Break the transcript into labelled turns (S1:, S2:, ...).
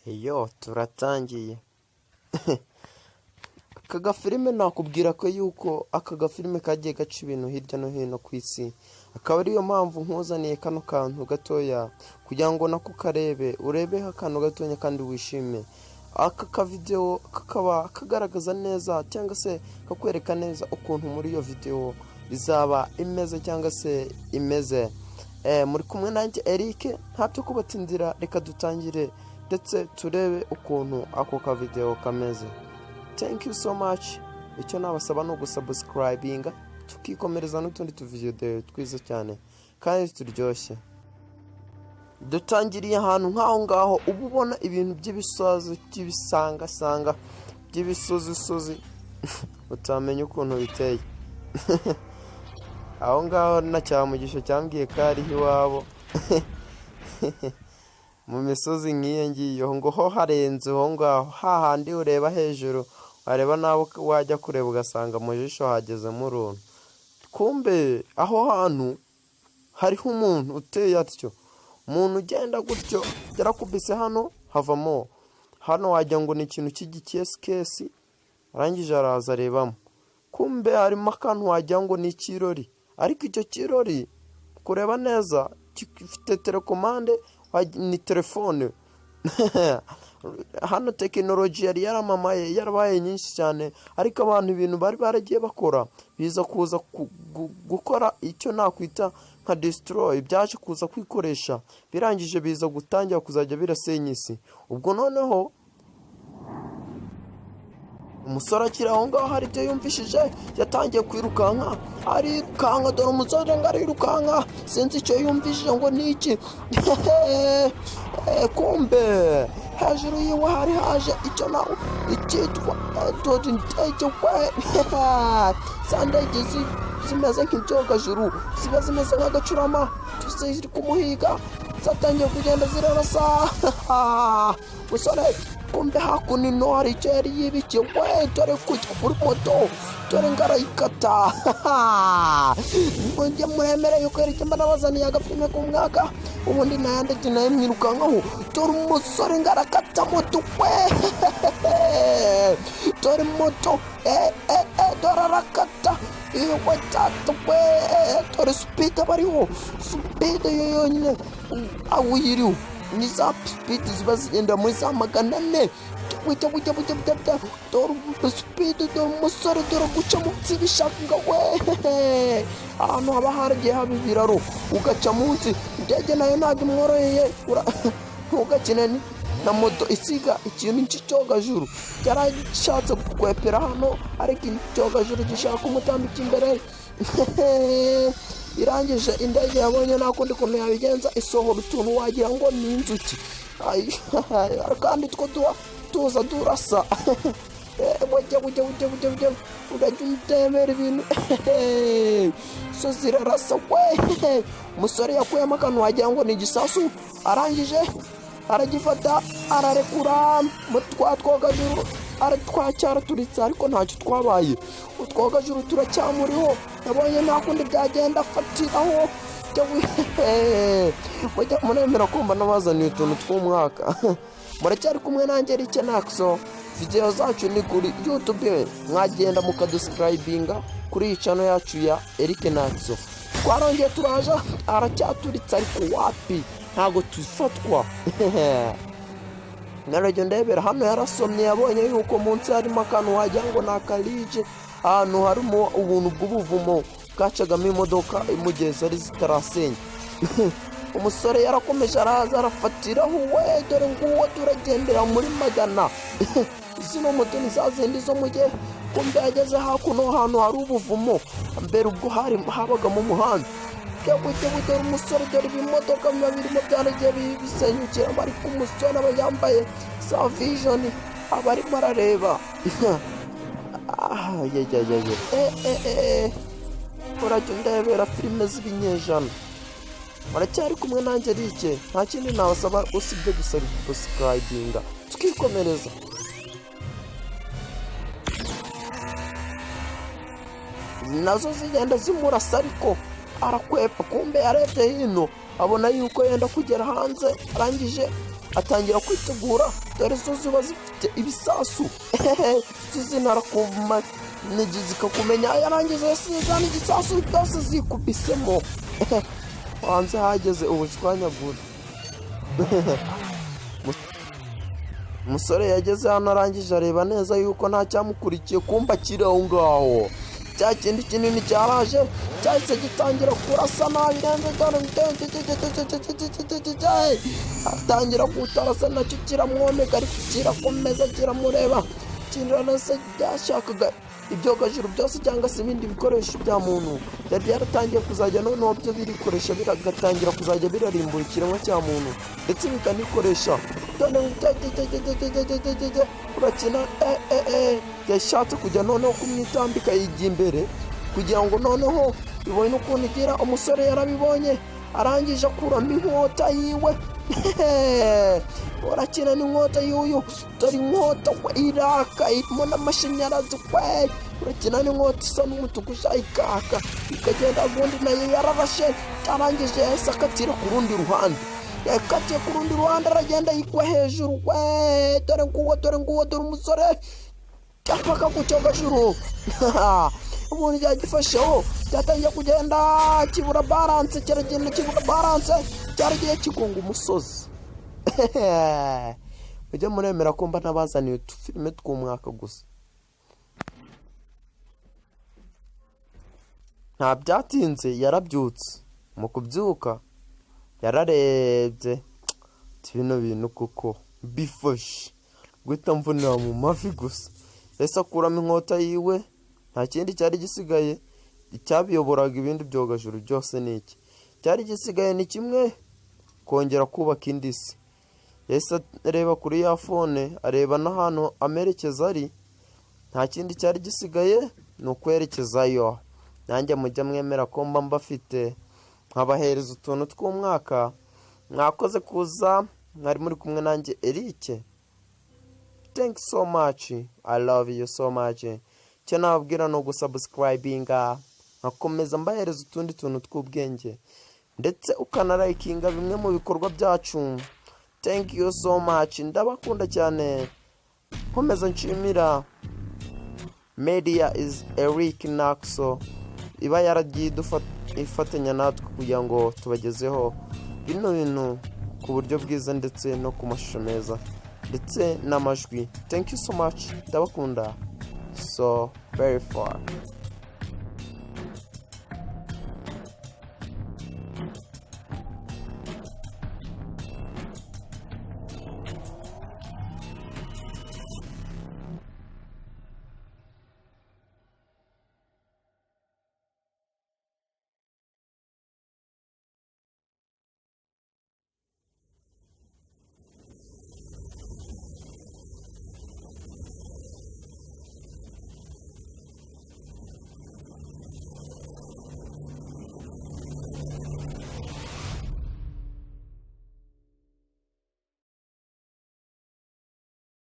S1: Iyo turatangiye aka gafilime nakubwira ko yuko aka gafilime kagiye gaca ibintu hirya no hino ku isi, akaba ariyo mpamvu nkuzaniye kano kantu gatoya kugira ngo nako karebe urebeho akantu gatonya kandi wishime. Aka kavideo kakaba kagaragaza neza cyangwa se kakwereka neza ukuntu muri iyo video izaba imeze cyangwa se imeze. Muri kumwe nanjye Eric, ntabyo kubatindira, reka dutangire ndetse turebe ukuntu ako ka video kameze. Thank you so much. Icyo nabasaba no gusubscribinga tukikomereza n'utundi video twiza cyane kandi turyoshye. Dutangiriye ahantu nkaho ngaho ubu ubona ibintu by'ibisozi by'ibisanga by'ibisozi utamenya ukuntu biteye. Aho ngaho na cyamugisho cyambwiye kari hiwabo mu misozi nk'iyo ngiyo ngo ho harenze ho ngaho hahandi ureba hejuru areba nabo wajya kureba ugasanga mu jisho hagezemo uruntu. Kumbe aho hantu hariho umuntu uteye atyo, umuntu ugenda gutyo yarakubise hano havamo hano wajya ngo ni ikintu cy'igikesi arangije araza arebamo. Kumbe harimo akantu wajya ngo ni ikirori, ariko icyo kirori kureba neza gifite telekomande ni telefone. Hano tekinoloji yari yaramamaye yarabaye nyinshi cyane, ariko abantu ibintu bari baragiye bakora biza kuza gukora icyo nakwita nka destroy, byaje kuza kwikoresha birangije biza gutangira kuzajya birasenya isi. Ubwo noneho umusore akiri aho ngaho hari ibyo yumvishije yatangiye kwirukanka, arirukanka dore umusore ngo arirukanka sinzi icyo yumvishije ngo ni iki. Kumbe hejuru yiwe hari haje icyo nawe icyitwa dore indege we sandege zimeze nk'ibyogajuru ziba zimeze nk'agacurama ziri kumuhiga zatangiye kugenda zirarasa. Musore kumbe hakuno ino hari icyo yari yibikiye we dore kuri moto dore ngarayikata. Njye muremere yuko yari cyamba nabazaniye agafilime k'umwaka ubundi nayandege nayo mwirukankaho dore umusore ngarakata moto we dore moto dore arakata iwe tatu we dore speed abariho speed yo yonyine awuyiriho ni za speed ziba zigenda muri za 400 wita dore speed dore umusore dore guca munsi bishaka we ahantu haba haragiye haba ibiraro ugaca munsi indege nayo ntabwo imworoheye ntugakine na moto isiga ikintu cy'icyogajuru cyarashatse kukwepera hano, ariko icyogajuru gishaka umutambika imbere. Irangije indege yabonye nakundi kuntu yabigenza isohora utuntu wagira ngo ni inzuki kandi two tuza durasa. Wajya urajya utemera ibintu so zirarasa we. Umusore yakuyemo akantu wagira ngo ni igisasu, arangije aragifata ararekura mu twogajuru aracyaraturitse, ariko ntacyo twabaye. Utwogajuru turacyamuriho yabonye nakundi byagenda afatiraho. Wajya muremera kumva nabazaniye utuntu tw'umwaka. Muracyari kumwe nanjye Eric Naxo, video zacu ni kuri YouTube, mwagenda mukaduscribinga kuri iyi channel yacu ya Eric Naxo. Twarongeye turaja aracyaturitse ariko wapi ntago tufatwa. Narajya ndebera hano yarasomye yabonye yuko munsi harimo akantu wajya ngo nakalije, ahantu harimo ubuntu bw'ubuvumo bwacagamo imodoka imugeza ari zitarasenya. Umusore yarakomeje araza arafatiraho we dore nguwo turagendera muri magana. Zino moto ni zazindi zo mugihe. Kumbe yageze hakuno ahantu hari ubuvumo, mbere ubwo habaga mu muhanda. Dore umusore dore ibimodoka birimo byaragiye bisenyukira, bari ku musore aba yambaye sa vision abarimo arareba. Urajya ndebera filime z'ibinyejana. Muracyari kumwe nanjye Eric, nta kindi nabasaba usibye gusubscribinga tukikomereza. Nazo zigenda zimurasa ariko arakwepa. Kumbe yarebye hino abona yuko yenda kugera hanze, arangije atangira kwitegura, dore zo ziba zifite ibisasu zizinara kuma zikakumenya, yarangiza yasizana igisasu cyose zikubisemo. Hanze hageze ubushwanyagura. Umusore yageze hano arangije areba neza yuko nta cyamukurikiye, kumba kiri aho ngaho. Cya kindi kinini cyaraje cyahise gitangira kurasa nabi, atangira kutarasa nacyo kiramwomeka, ariko kirakomeza kiramureba, kiranase byashakaga ibyogajuru byose cyangwa se ibindi bikoresho bya muntu. Byari byaratangiye kuzajya noneho byo birikoresha, biragatangira kuzajya birarimbura ikiremwa cya muntu, ndetse bikanikoresha urakina yashatse kujya noneho kumwitambika yigiye imbere kugira ngo noneho bibone ukuntu igira. Umusore yarabibonye arangije akuramo inkota yiwe. Urakina n'inkota y'uyu, dore inkota iraka irimo n'amashanyarazi kwe. Urakina n'inkota isa n'umutuku ikaka ikagenda, ubundi nayo yararashe, arangije yahise akatira ku rundi ruhande. Yakatiye ku rundi ruhande aragenda yigwa hejuru we. Dore nguwo dore umusore cyapaka ku cyogajuru. Ubundi cyagifasheho cyatangiye kugenda kibura balance, kiragenda kibura balance, cyaragiye kigonga umusozi. Mujye muremera ko mba nabazaniye utufilime tw'umwaka gusa. Nta byatinze yarabyutse, mu kubyuka yararebye bino bintu kuko bifashe guhita mvunira mu mavi gusa. Ese akuramo inkota yiwe, nta kindi cyari gisigaye. Icyabiyoboraga ibindi byogajuru byose ni iki? Cyari gisigaye ni kimwe, kongera kubaka indi si. Ese areba kuri ya fone, areba n'ahantu amerekeza ari, nta kindi cyari gisigaye ni ukwerekezayo. Nanjye mujya mwemera ko mba mbafite nkabahereza utuntu tw'umwaka. Mwakoze kuza, mwari muri kumwe nanjye Eric. Thank you so much, I love you so much. Cyo nababwira no gusubscribinga, nkakomeza mbahereza utundi tuntu tw'ubwenge, ndetse ukanarayikinga bimwe mu bikorwa byacu. Thank you so much, ndabakunda cyane. Komeza nshimira Media is Eric Naxo, iba yaragiye ifatanya natwe kugira ngo tubagezeho bino bintu ku buryo bwiza, ndetse no ku mashusho meza ndetse n'amajwi. Thank you so much, ndabakunda so very far.